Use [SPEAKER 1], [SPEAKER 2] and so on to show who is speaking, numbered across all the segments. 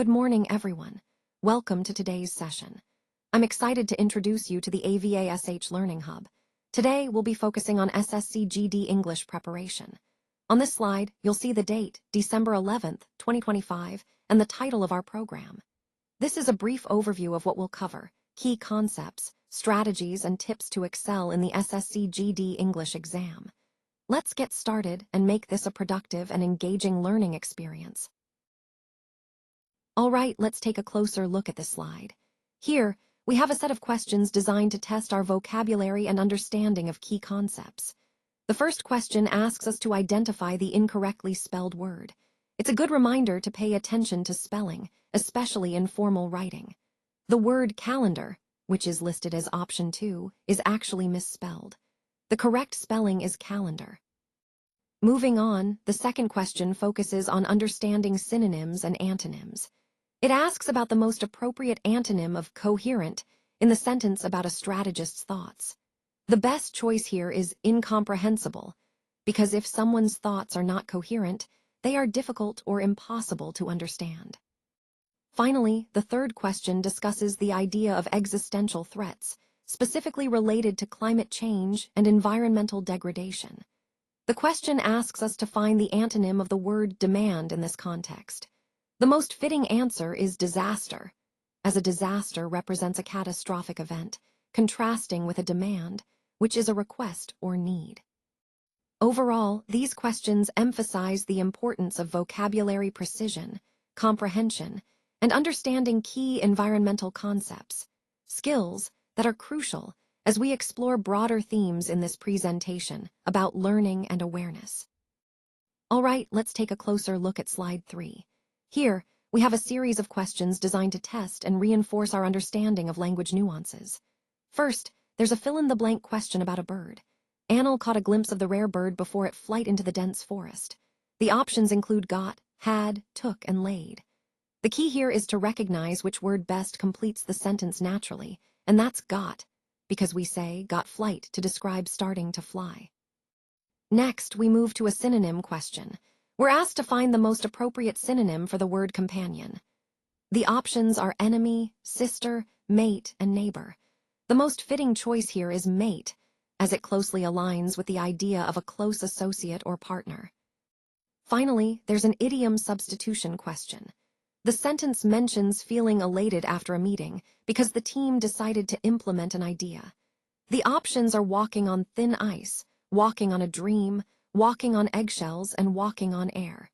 [SPEAKER 1] Good morning, everyone. Welcome to today's session. I'm excited to introduce you to the AVASH Learning Hub. Today, we'll be focusing on SSC GD English preparation. On this slide, you'll see the date, December 11th, 2025, and the title of our program. This is a brief overview of what we'll cover: key concepts, strategies, and tips to excel in the SSC GD English exam. Let's get started and make this a productive and engaging learning experience. All right, let's take a closer look at this slide. Here, we have a set of questions designed to test our vocabulary and understanding of key concepts. The first question asks us to identify the incorrectly spelled word. It's a good reminder to pay attention to spelling, especially in formal writing. The word calendar, which is listed as option 2, is actually misspelled. The correct spelling is calendar. Moving on, the second question focuses on understanding synonyms and antonyms. It asks about the most appropriate antonym of coherent in the sentence about a strategist's thoughts. The best choice here is incomprehensible, because if someone's thoughts are not coherent, they are difficult or impossible to understand. Finally, the third question discusses the idea of existential threats, specifically related to climate change and environmental degradation. The question asks us to find the antonym of the word demand in this context. The most fitting answer is disaster, as a disaster represents a catastrophic event, contrasting with a demand, which is a request or need. Overall, these questions emphasize the importance of vocabulary precision, comprehension, and understanding key environmental concepts, skills that are crucial as we explore broader themes in this presentation about learning and awareness. All right, let's take a closer look at slide 3. Here, we have a series of questions designed to test and reinforce our understanding of language nuances. First, there's a fill-in-the-blank question about a bird. Anil caught a glimpse of the rare bird before it flight into the dense forest. The options include got, had, took, and laid. The key here is to recognize which word best completes the sentence naturally, and that's got, because we say got flight to describe starting to fly. Next, we move to a synonym question. We're asked to find the most appropriate synonym for the word companion. The options are enemy, sister, mate, and neighbor. The most fitting choice here is mate, as it closely aligns with the idea of a close associate or partner. Finally, there's an idiom substitution question. The sentence mentions feeling elated after a meeting because the team decided to implement an idea. The options are walking on thin ice, walking on a dream, walking on eggshells, and walking on air.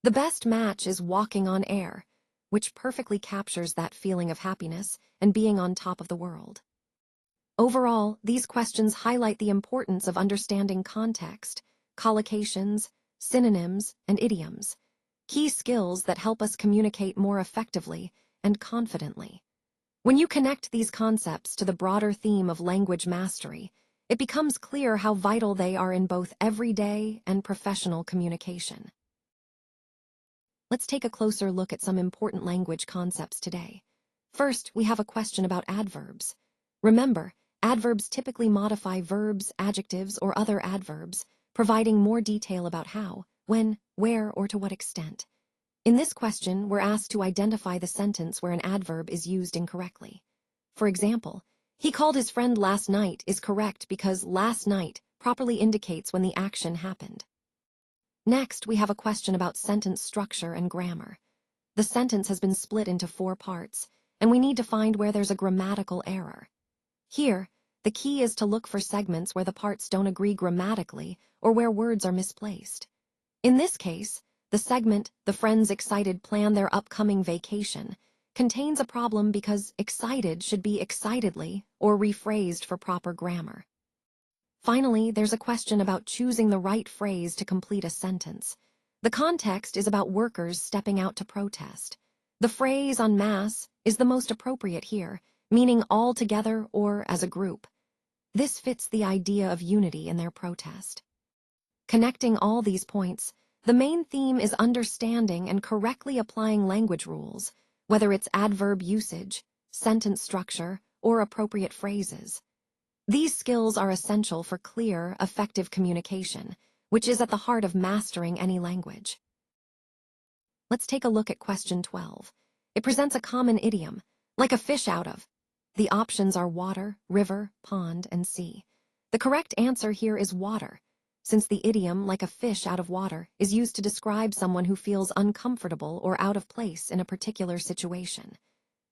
[SPEAKER 1] The best match is walking on air, which perfectly captures that feeling of happiness and being on top of the world. Overall, these questions highlight the importance of understanding context, collocations, synonyms, and idioms, key skills that help us communicate more effectively and confidently. When you connect these concepts to the broader theme of language mastery, it becomes clear how vital they are in both everyday and professional communication. Let's take a closer look at some important language concepts today. First, we have a question about adverbs. Remember, adverbs typically modify verbs, adjectives, or other adverbs, providing more detail about how, when, where, or to what extent. In this question, we're asked to identify the sentence where an adverb is used incorrectly. For example, he called his friend last night is correct because last night properly indicates when the action happened. Next, we have a question about sentence structure and grammar. The sentence has been split into 4 parts, and we need to find where there's a grammatical error. Here, the key is to look for segments where the parts don't agree grammatically or where words are misplaced. In this case, the segment, "The friends excited plan their upcoming vacation," contains a problem because excited should be excitedly or rephrased for proper grammar. Finally, there's a question about choosing the right phrase to complete a sentence. The context is about workers stepping out to protest. The phrase en masse is the most appropriate here, meaning all together or as a group. This fits the idea of unity in their protest. Connecting all these points, the main theme is understanding and correctly applying language rules, whether it's adverb usage, sentence structure, or appropriate phrases. These skills are essential for clear, effective communication, which is at the heart of mastering any language. Let's take a look at question 12. It presents a common idiom, like a fish out of. The options are water, river, pond, and sea. The correct answer here is water, since the idiom, like a fish out of water, is used to describe someone who feels uncomfortable or out of place in a particular situation.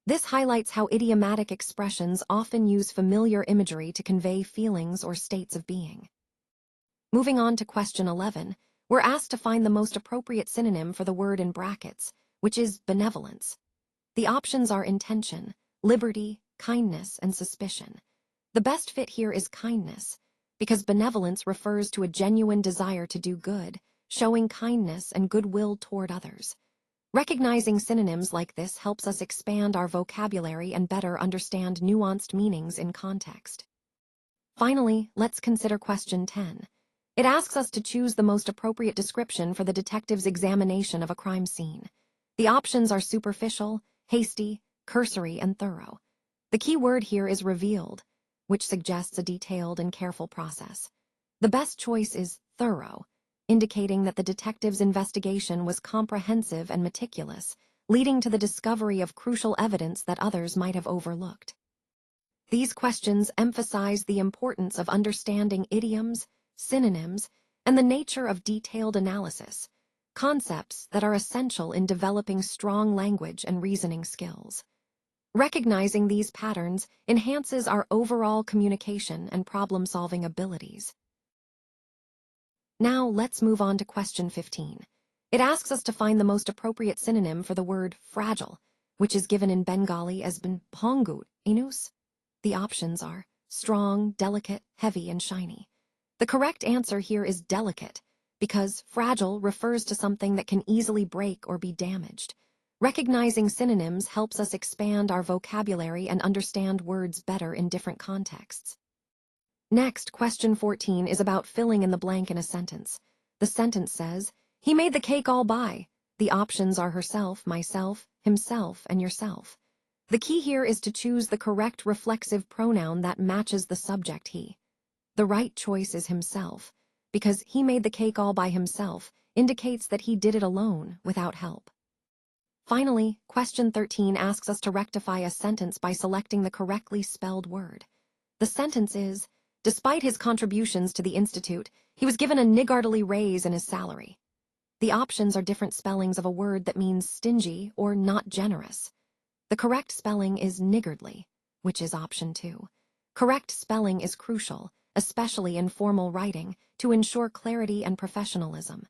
[SPEAKER 1] This highlights how idiomatic expressions often use familiar imagery to convey feelings or states of being. Moving on to question 11, we're asked to find the most appropriate synonym for the word in brackets, which is benevolence. The options are intention, liberty, kindness, and suspicion. The best fit here is kindness, because benevolence refers to a genuine desire to do good, showing kindness and goodwill toward others. Recognizing synonyms like this helps us expand our vocabulary and better understand nuanced meanings in context. Finally, let's consider question 10. It asks us to choose the most appropriate description for the detective's examination of a crime scene. The options are superficial, hasty, cursory, and thorough. The key word here is revealed, which suggests a detailed and careful process. The best choice is thorough, indicating that the detective's investigation was comprehensive and meticulous, leading to the discovery of crucial evidence that others might have overlooked. These questions emphasize the importance of understanding idioms, synonyms, and the nature of detailed analysis, concepts that are essential in developing strong language and reasoning skills. Recognizing these patterns enhances our overall communication and problem-solving abilities. Now, let's move on to question 15. It asks us to find the most appropriate synonym for the word fragile, which is given in Bengali as bhangut inus. The options are strong, delicate, heavy, and shiny. The correct answer here is delicate, because fragile refers to something that can easily break or be damaged. Recognizing synonyms helps us expand our vocabulary and understand words better in different contexts. Next, question 14 is about filling in the blank in a sentence. The sentence says, "He made the cake all by." The options are herself, myself, himself, and yourself. The key here is to choose the correct reflexive pronoun that matches the subject he. The right choice is himself, because he made the cake all by himself indicates that he did it alone, without help. Finally, question 13 asks us to rectify a sentence by selecting the correctly spelled word. The sentence is, "Despite his contributions to the Institute, he was given a niggardly raise in his salary." The options are different spellings of a word that means stingy or not generous. The correct spelling is niggardly, which is option 2. Correct spelling is crucial, especially in formal writing, to ensure clarity and professionalism.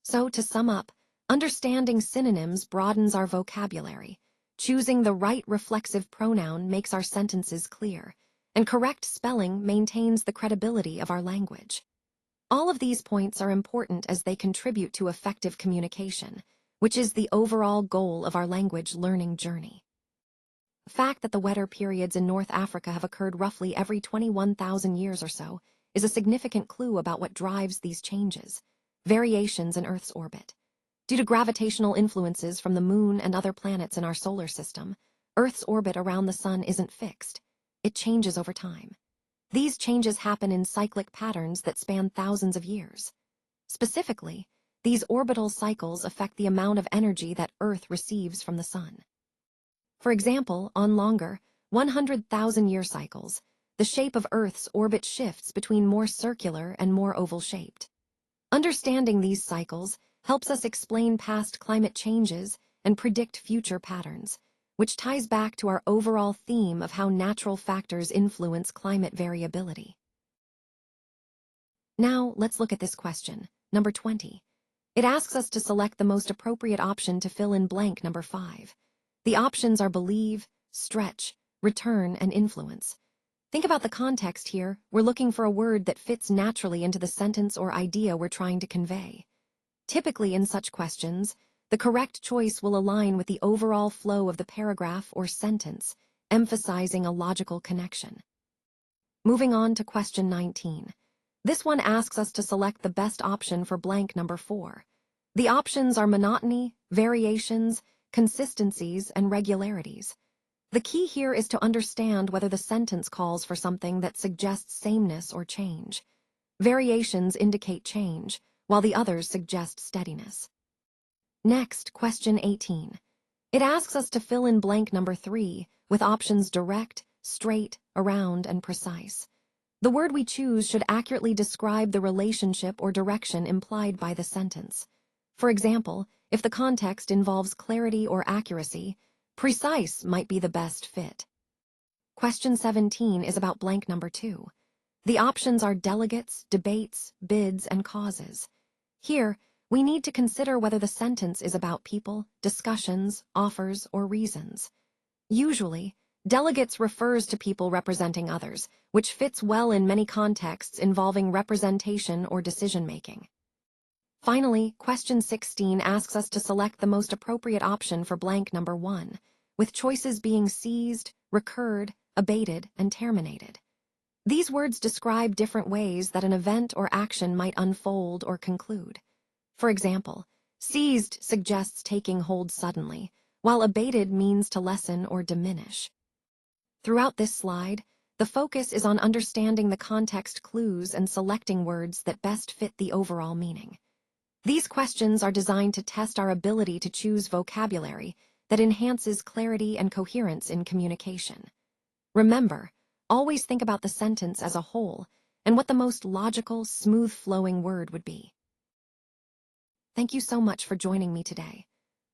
[SPEAKER 1] So, to sum up, understanding synonyms broadens our vocabulary. Choosing the right reflexive pronoun makes our sentences clear, and correct spelling maintains the credibility of our language. All of these points are important as they contribute to effective communication, which is the overall goal of our language learning journey. The fact that the wetter periods in North Africa have occurred roughly every 21,000 years or so is a significant clue about what drives these changes: variations in Earth's orbit. Due to gravitational influences from the Moon and other planets in our solar system, Earth's orbit around the Sun isn't fixed. It changes over time. These changes happen in cyclic patterns that span thousands of years. Specifically, these orbital cycles affect the amount of energy that Earth receives from the Sun. For example, on longer, 100,000-year cycles, the shape of Earth's orbit shifts between more circular and more oval-shaped. Understanding these cycles helps us explain past climate changes and predict future patterns, which ties back to our overall theme of how natural factors influence climate variability. Now, let's look at this question, number 20. It asks us to select the most appropriate option to fill in blank number 5. The options are believe, stretch, return, and influence. Think about the context here. We're looking for a word that fits naturally into the sentence or idea we're trying to convey. Typically, in such questions, the correct choice will align with the overall flow of the paragraph or sentence, emphasizing a logical connection. Moving on to question 19. This one asks us to select the best option for blank number 4. The options are monotony, variations, consistencies, and regularities. The key here is to understand whether the sentence calls for something that suggests sameness or change. Variations indicate change, while the others suggest steadiness. Next, question 18. It asks us to fill in blank number 3 with options direct, straight, around, and precise. The word we choose should accurately describe the relationship or direction implied by the sentence. For example, if the context involves clarity or accuracy, precise might be the best fit. Question 17 is about blank number 2. The options are delegates, debates, bids, and causes. Here, we need to consider whether the sentence is about people, discussions, offers, or reasons. Usually, delegates refers to people representing others, which fits well in many contexts involving representation or decision-making. Finally, question 16 asks us to select the most appropriate option for blank number 1, with choices being seized, recurred, abated, and terminated. These words describe different ways that an event or action might unfold or conclude. For example, seized suggests taking hold suddenly, while abated means to lessen or diminish. Throughout this slide, the focus is on understanding the context clues and selecting words that best fit the overall meaning. These questions are designed to test our ability to choose vocabulary that enhances clarity and coherence in communication. Remember, always think about the sentence as a whole and what the most logical, smooth-flowing word would be. Thank you so much for joining me today.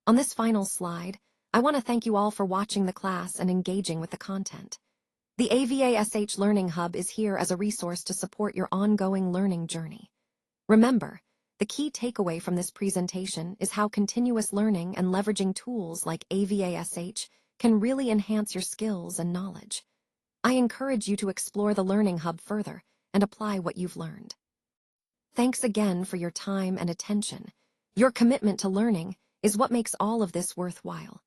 [SPEAKER 1] On this final slide, I want to thank you all for watching the class and engaging with the content. The AVASH Learning Hub is here as a resource to support your ongoing learning journey. Remember, the key takeaway from this presentation is how continuous learning and leveraging tools like AVASH can really enhance your skills and knowledge. I encourage you to explore the Learning Hub further and apply what you've learned. Thanks again for your time and attention. Your commitment to learning is what makes all of this worthwhile.